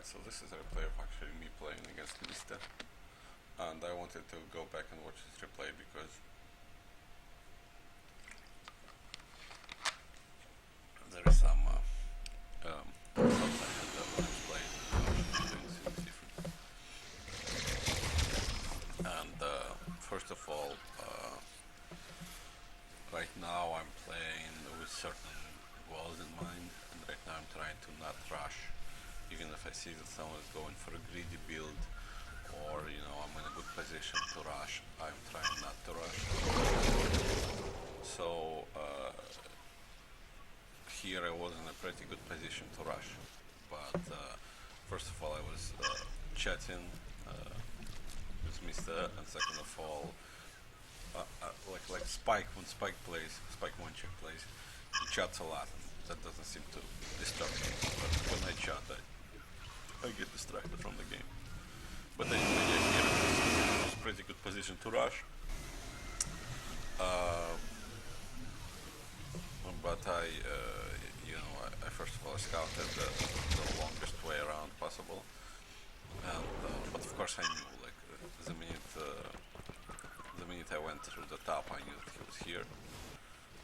Alright, so this is a replay of actually me playing against TheMista, and I wanted to go back and watch this replay because there is some thoughts I had when I was playing things different. And first of all, right now I'm playing with certain goals in mind, and right now I'm trying to not rush. Even if I see that someone is going for a greedy build, or I'm in a good position to rush, I'm trying not to rush. So here I was in a pretty good position to rush, but first of all I was chatting with Mista, and second of all, like Spike, when Spike Monchik plays, he chats a lot, and that doesn't seem to disturb me. But when I chat, I get distracted from the game. But anyway, here it was a pretty good position to rush. But I first of all scouted the longest way around possible, and but of course I knew, like the minute I went through the top, I knew that he was here.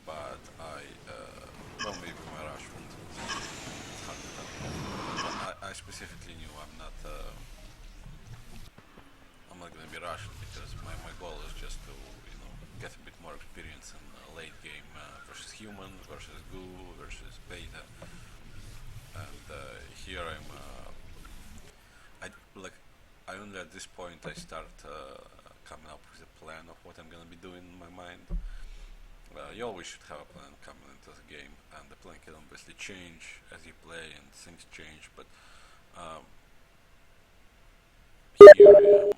But well, maybe my rush wouldn't. It's hard to tell. But I specifically knew I'm not gonna be rushing, because my goal is just to get a bit more experience in late game versus human, versus goo, versus beta. And here I only at this point I start coming up with a plan of what I'm gonna be doing in my mind. You always should have a plan coming into the game, and the plan can obviously change as you play and things change, but here I am,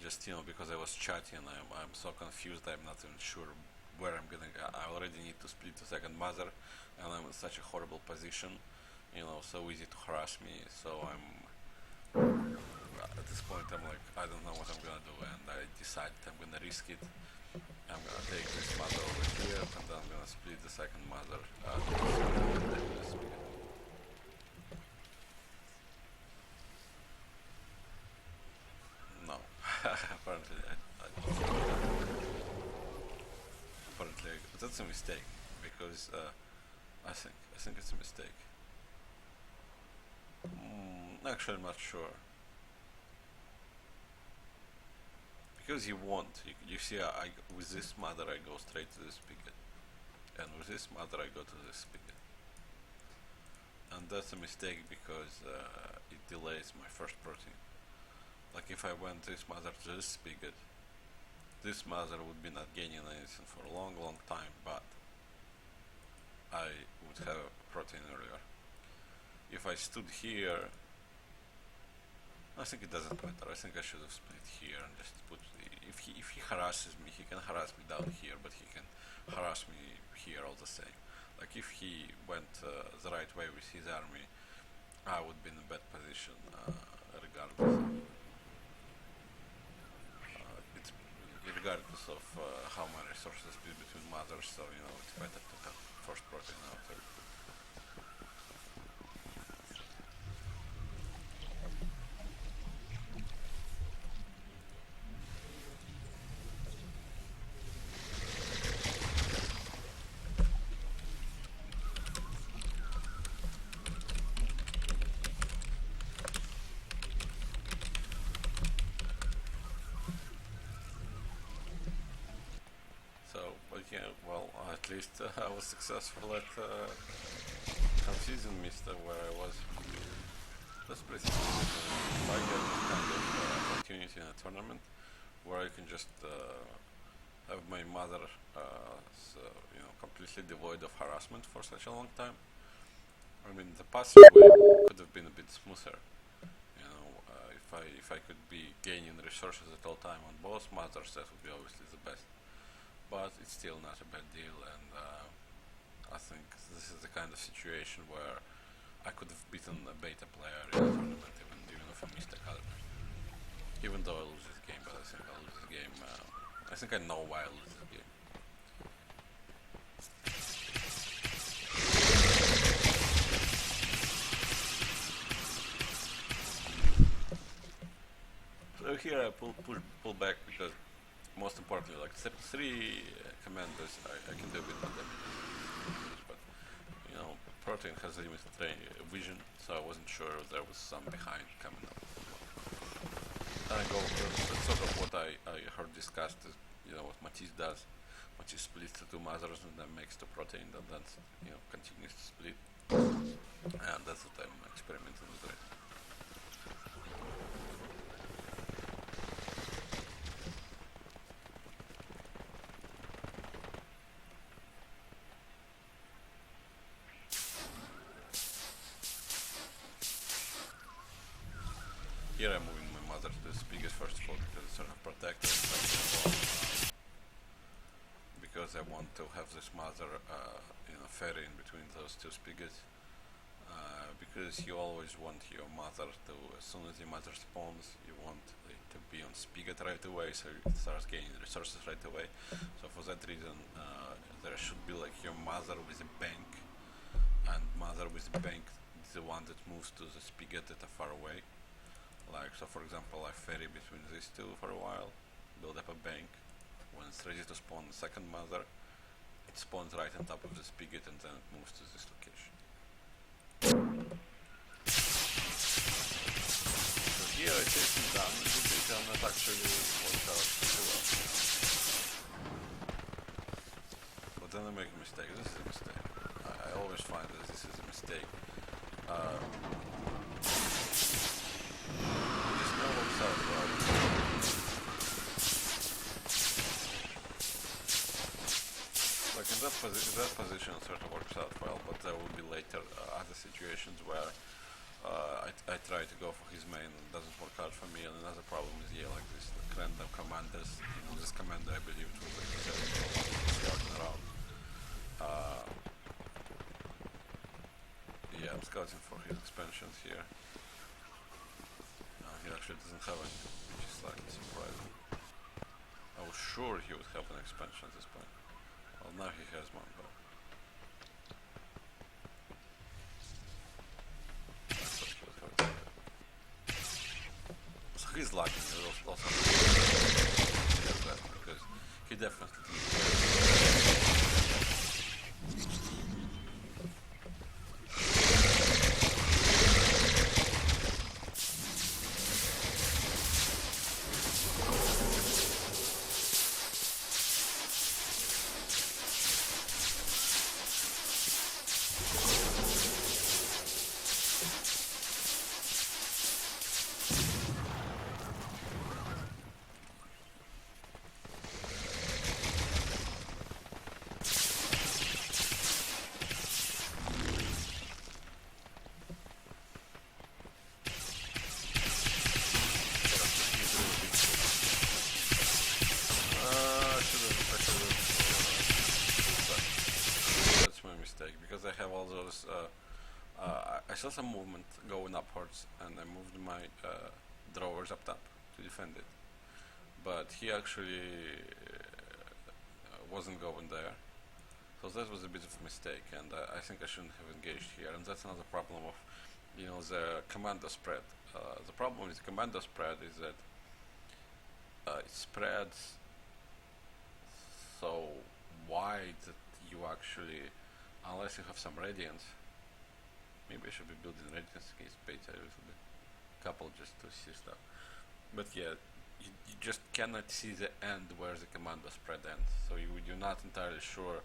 just because I was chatting, I'm so confused, I'm not even sure where I'm gonna go. I already need to split the second mother, and I'm in such a horrible position, so easy to harass me, so at this point I'm like, I don't know what I'm gonna do, and I decided I'm gonna risk it. I'm gonna take this mother over here, and then I'm gonna split the second mother. No, apparently that's a mistake, because I think it's a mistake. Actually, I'm not sure. Because you want, you see, with this mother I go straight to this spigot, and with this mother I go to this spigot, and that's a mistake because it delays my first protein. Like if I went this mother to this spigot, this mother would be not gaining anything for a long time, but I would have protein earlier. If I stood here, I think it doesn't matter. I think I should have split here and just put. If he harasses me, he can harass me down here, but he can harass me here all the same. Like if he went the right way with his army, I would be in a bad position regardless. Regardless of how my resources split between mothers, so it's better to have first protein out there. At least I was successful at confusing Mista where I was. That's pretty cool. If I get this kind of opportunity in a tournament where I can just have my mother completely devoid of harassment for such a long time. I mean, the passive way could have been a bit smoother. If I could be gaining resources at all time on both mothers, that would be obviously the best. But it's still not a bad deal, and I think this is the kind of situation where I could have beaten a beta player in a tournament, even if I missed a caliber. Even though I lose this game, but I think I lose this game. I think I know why I lose this game. here I pull back because most importantly, like step 3 commanders, I can do a bit more damage. But you know, protein has limited vision, so I wasn't sure if there was some behind coming up. And I go, that's sort of what I heard discussed, is, you know, what Matisse does. Matisse splits the 2 mothers and then makes the protein and then, you know, continues to split. And that's what I'm experimenting with right now. Here I'm moving my mother to the biggest first of all because it's sort of protected, because I want to have this mother, you know, ferry in between those 2 spigots. Because you always want your mother to, as soon as your mother spawns, you want it to be on spigot right away, so it starts gaining resources right away. So for that reason, there should be like your mother with a bank, and mother with a bank is the one that moves to the spigot that are far away. Like, so for example, I ferry between these 2 for a while, build up a bank. When it's ready to spawn the second mother, it spawns right on top of the spigot and then it moves to this location. So here I take him down a little bit and that actually worked out pretty well. But then I make a mistake. This is a mistake. I always find that this is a mistake. Just know what's out well. Like in that position sort of works out well, but there will be later other situations where I try to go for his main and it doesn't work out for me, and another problem is here, like this random commanders. You know, this commander I believe it was like around. Yeah, I'm scouting for his expansions here. He actually doesn't have any, which is slightly surprising. I was sure he would have an expansion at this point. Well, now he has one, but I thought he would have it. So he's lucky. There's also that because he definitely because I have all those, I saw some movement going upwards and I moved my drawers up top to defend it, but he actually wasn't going there, so that was a bit of a mistake, and I think I shouldn't have engaged here, and that's another problem of, you know, the commando spread. The problem with the commando spread is that it spreads so wide that you actually, unless you have some radiance, maybe I should be building radiance against beta a little bit, couple just to see stuff. But yeah, you just cannot see the end where the commando spread ends, so you're not entirely sure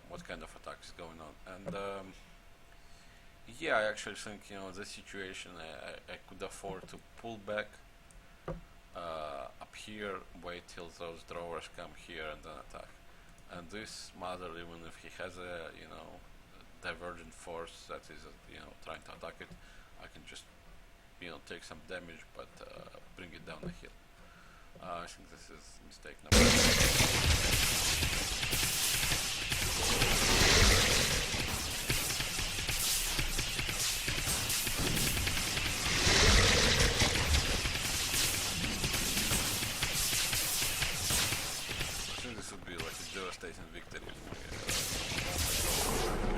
what kind of attack is going on. And yeah, I actually think, you know, this situation I could afford to pull back up here, wait till those drawers come here and then attack. And this mother, even if he has a, you know, divergent force that is, you know, trying to attack it, I can just, you know, take some damage but bring it down the hill. I think this is mistake number one. Devastating victory.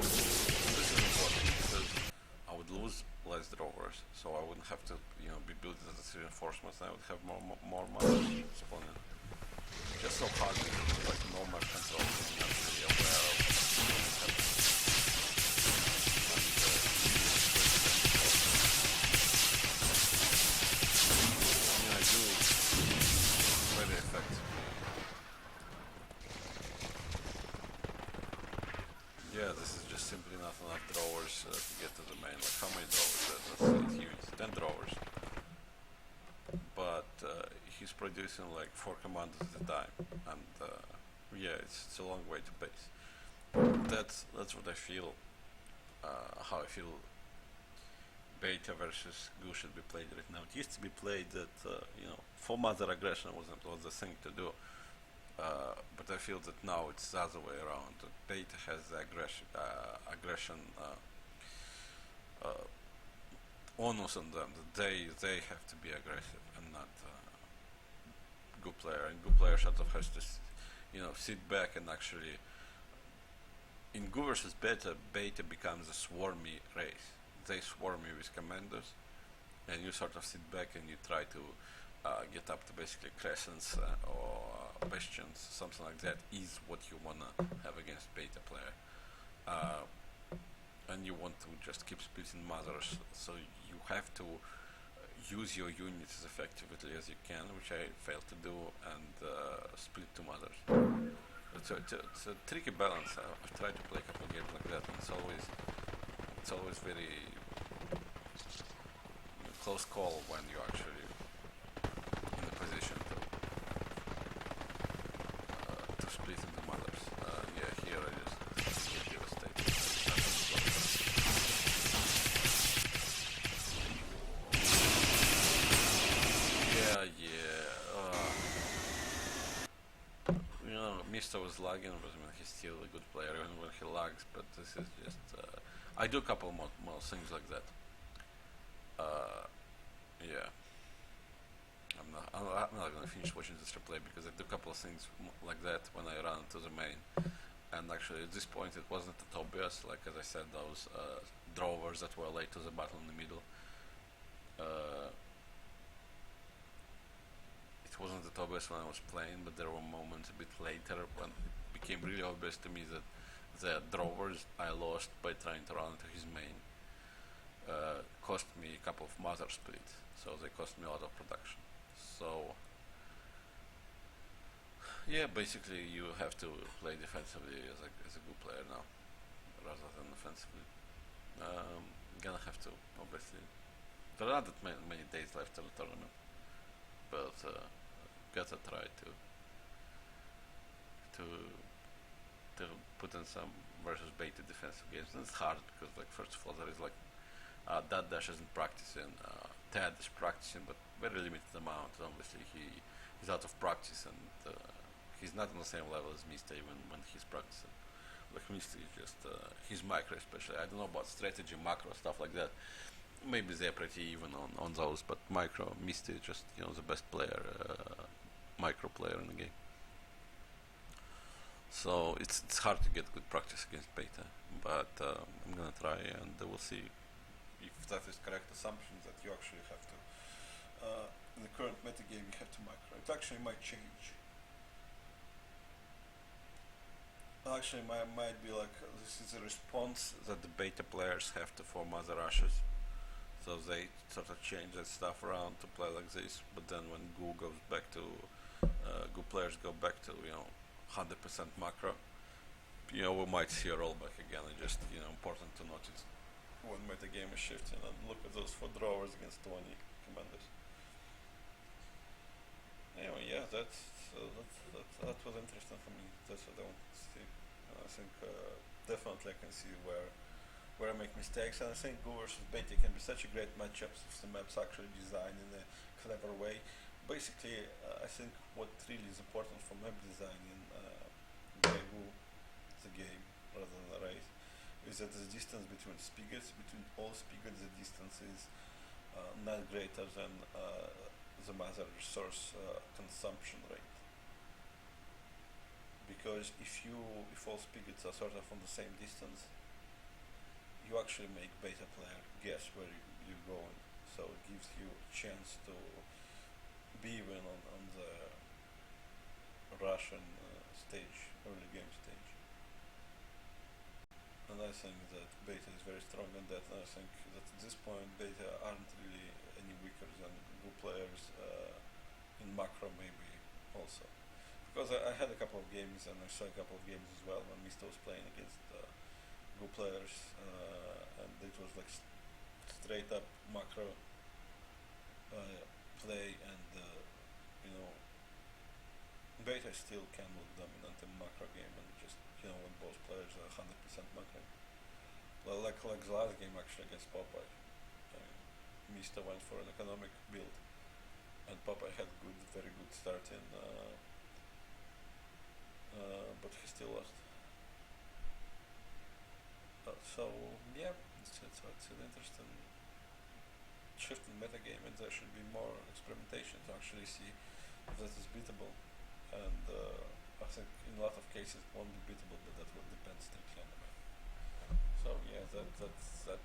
This is important because I would lose less drawers drawers, so I wouldn't have to, be building as reinforcements. I would have more mothers spawning. Just so hard with like normal control, not really aware of what's happening. And I do very effectively. Yeah, this is just simply not enough drawers to get to the main. Like, how many drawers? That's huge. 10 drawers. But he's producing like 4 commanders at a time, and yeah, it's a long way to base. That's what I feel. How I feel. Beta versus Goo should be played right now. It used to be played that full mother aggression was the thing to do. But I feel that now it's the other way around. That Beta has the aggression onus on them. That they have to be aggressive and not Goo player. And Goo player sort of has to sit back and actually. In Goo versus Beta becomes a swarmy race. They swarm you with commanders, and you sort of sit back and you try to get up to basically crescents or bastions, something like that is what you wanna have against Beta player. And you want to just keep splitting mothers, so you have to use your units as effectively as you can, which I failed to do, and split 2 mothers. It's a tricky balance. I've tried to play a couple games like that, and it's always very close call when you're actually in the position to split into mothers. Yeah, here I just get devastated. Mista was lagging, but I mean, he's still a good player even when he lags, but this is just I do a couple more things like that. Yeah, I'm not gonna finish watching this replay because I do a couple of things like that when I run to the main. And actually, at this point, it wasn't that obvious. Like as I said, those drovers that were late to the battle in the middle. It wasn't that obvious when I was playing, but there were moments a bit later when it became really obvious to me that the drovers I lost by trying to run into his main cost me a couple of mother splits, so they cost me a lot of production. So yeah, basically you have to play defensively as a good player now, rather than offensively. Gonna have to, obviously. There are not that many days left till the tournament, but gotta try to put in some versus Beta defensive games. And it's hard because, like, first of all, there is like that Dash isn't practicing. Ted is practicing, but very limited amount. Obviously, he's out of practice, and he's not on the same level as Mista even when he's practicing. Like Mista is just his micro, especially. I don't know about strategy, macro stuff like that. Maybe they're pretty even on those, but micro Mista is just the best player, micro player in the game. So it's hard to get good practice against Beta, but I'm gonna try, and we'll see if that is correct assumption that you actually have to. In the current metagame, you have to micro. It actually might change. Actually, might be like this is a response that the Beta players have to form other rushes. So they sort of change that stuff around to play like this. But then when Goo goes back to Goo players go back to 100% macro, we might see a rollback again. It's just important to notice when metagame is shifting and look at those 4 drawers against 20 commanders. Anyway, yeah, that was interesting for me. That's what I want to see. I think definitely I can see where I make mistakes, and I think Goo versus Beta can be such a great matchup if the map's actually designed in a clever way. Basically, I think what really is important for map design in Goo, the game, rather than the race, is that the distance between spigots, between all spigots, the distance is not greater than the mother resource consumption rate. Because if all spigots are sort of on the same distance, you actually make Beta player guess where you're going, so it gives you a chance to be even on the Russian stage, early game stage. And I think that beta is very strong on that, and I think that at this point beta aren't really any weaker than Go players in macro maybe also. Because I had a couple of games and I saw a couple of games as well when Mista was playing against Go players, and it was like straight up macro play, and you know, beta still can look dominant in macro game, and just when both players are 100% macro. Well, like the last game actually against Popeye, Mista went for an economic build, and Popeye had very good start in, but he still lost. So yeah, it's an interesting shift in metagame, and there should be more experimentation to actually see if that is beatable. And I think in a lot of cases it won't be beatable, but that will depend strictly on the map. So yeah, that